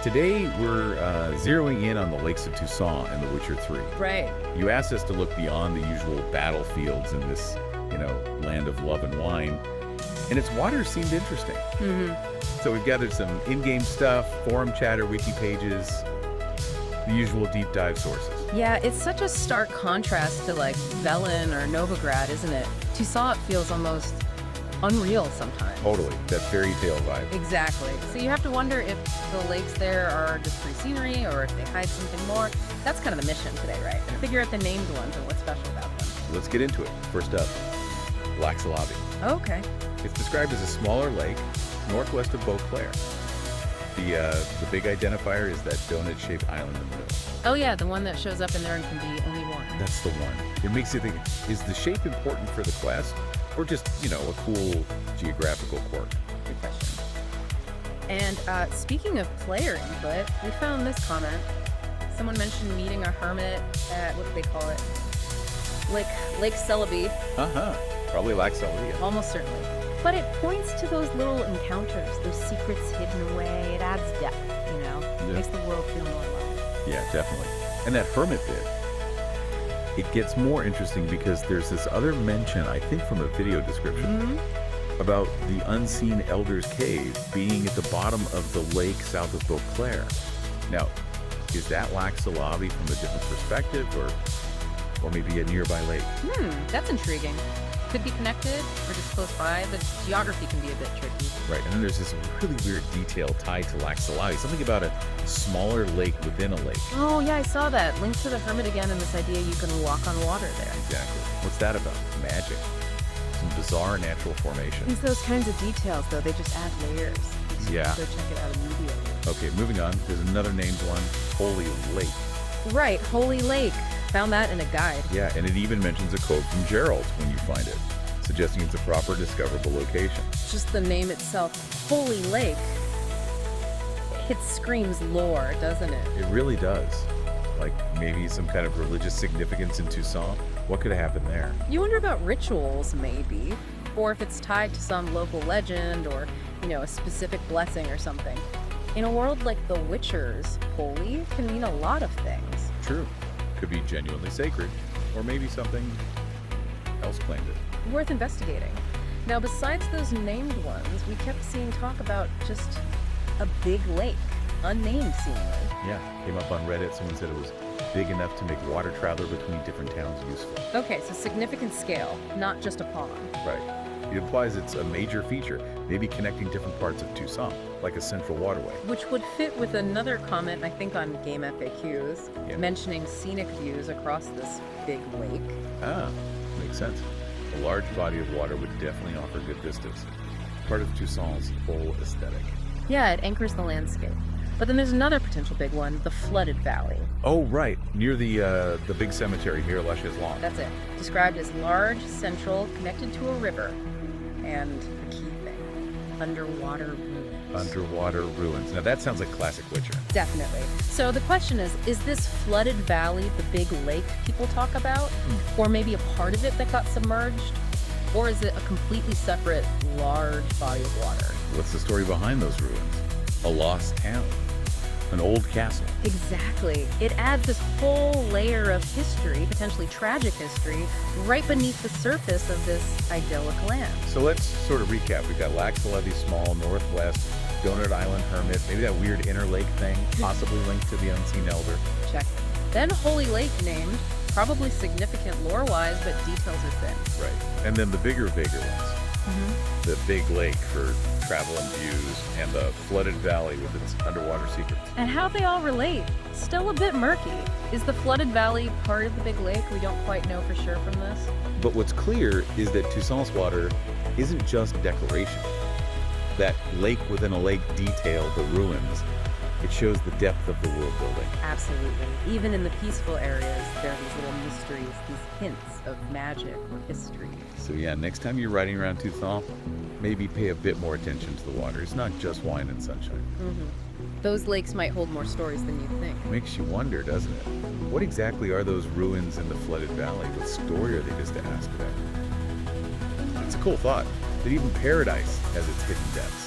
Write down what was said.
Today, we're zeroing in on the lakes of Toussaint in The Witcher 3. Right. You asked us to look beyond the usual battlefields in this, land of love and wine, and its waters seemed interesting. So we've gathered some in-game stuff, forum chatter, wiki pages, the usual deep dive sources. Yeah, it's such a stark contrast to like Velen or Novigrad, isn't it? Toussaint feels almost unreal sometimes. Totally, that fairy tale vibe. Exactly. So you have to wonder if the lakes there are just free scenery or if they hide something more. That's kind of the mission today, right? Figure out the named ones and what's special about them. Let's get into it. First up, Laxalavi. Okay. It's described as a smaller lake northwest of Beauclair. The big identifier is that donut-shaped island in the middle. Oh yeah, the one that shows up in there and can be only one. That's the one. It makes you think, is the shape important for the quest? Or just, a cool geographical quirk? Good question. And speaking of player input, we found this comment. Someone mentioned meeting a hermit at, what do they call it? Lake Celebi. Probably Laxalavi. Almost certainly. But it points to those little encounters, those secrets hidden away. It adds depth, Yeah. Makes the world feel more alive. Yeah, definitely. And that hermit bit, it gets more interesting because there's this other mention, I think from a video description, about the unseen Elder's Cave being at the bottom of the lake south of Beauclair. Now, is that Laxalavi from a different perspective or maybe a nearby lake? That's intriguing. Could be connected or just close by. The geography can be a bit tricky. Right, and then there's this really weird detail tied to Laxalavi, something about a smaller lake within a lake. Oh yeah, I saw that. Linked to the hermit again and this idea you can walk on water there. Exactly. What's that about? Magic. Some bizarre natural formation. It's those kinds of details, though. They just add layers. Yeah. Go check it out immediately. Okay, moving on. There's another named one, Holy Lake. Right, Holy Lake. Found that in a guide. Yeah, and it even mentions a quote from Gerald when you find it, suggesting it's a proper discoverable location. Just the name itself, Holy Lake. It screams lore, doesn't it? It really does. Like maybe some kind of religious significance in Toussaint. What could have happened there? You wonder about rituals, maybe. Or if it's tied to some local legend or, a specific blessing or something. In a world like The Witcher's, holy can mean a lot of things. True. Could be genuinely sacred, or maybe something else claimed it. Worth investigating. Now, besides those named ones, we kept seeing talk about just a big lake, unnamed seemingly. Yeah, came up on Reddit. Someone said it was big enough to make water travel between different towns useful. Okay, so significant scale, not just a pond. Right. It implies it's a major feature, maybe connecting different parts of Toussaint, like a central waterway. Which would fit with another comment, I think, on Game FAQs, mentioning scenic views across this big lake. Ah, makes sense. A large body of water would definitely offer good vistas. Part of Toussaint's whole aesthetic. Yeah, it anchors the landscape. But then there's another potential big one, the flooded valley. Oh, right. Near the big cemetery near La Chaise-Longue. That's it. Described as large, central, connected to a river. And the key thing, underwater ruins. Underwater ruins. Now that sounds like classic Witcher. Definitely. So the question is this flooded valley the big lake people talk about? Or maybe a part of it that got submerged? Or is it a completely separate, large body of water? What's the story behind those ruins? A lost town. An old castle. Exactly. It adds this whole layer of history, potentially tragic history, right beneath the surface of this idyllic land. So let's sort of recap. We've got Laxalavi small, northwest, Donut Island hermit, maybe that weird inner lake thing, possibly linked to the unseen elder. Check. Then Holy Lake named, probably significant lore-wise, but details are thin. Right. And then the bigger ones. The big lake for travel and views, and the flooded valley with its underwater secrets. And how they all relate, still a bit murky. Is the flooded valley part of the big lake? We don't quite know for sure from this. But what's clear is that Toussaint's water isn't just decoration. That lake within a lake detail, the ruins, it shows the depth of the world building. Absolutely. Even in the peaceful areas, there are these little mysteries, these hints of magic or history. So yeah, next time you're riding around Toussaint, maybe pay a bit more attention to the water. It's not just wine and sunshine. Those lakes might hold more stories than you think. Makes you wonder, doesn't it? What exactly are those ruins in the flooded valley? What story are they just to ask about? It's a cool thought that even paradise has its hidden depths.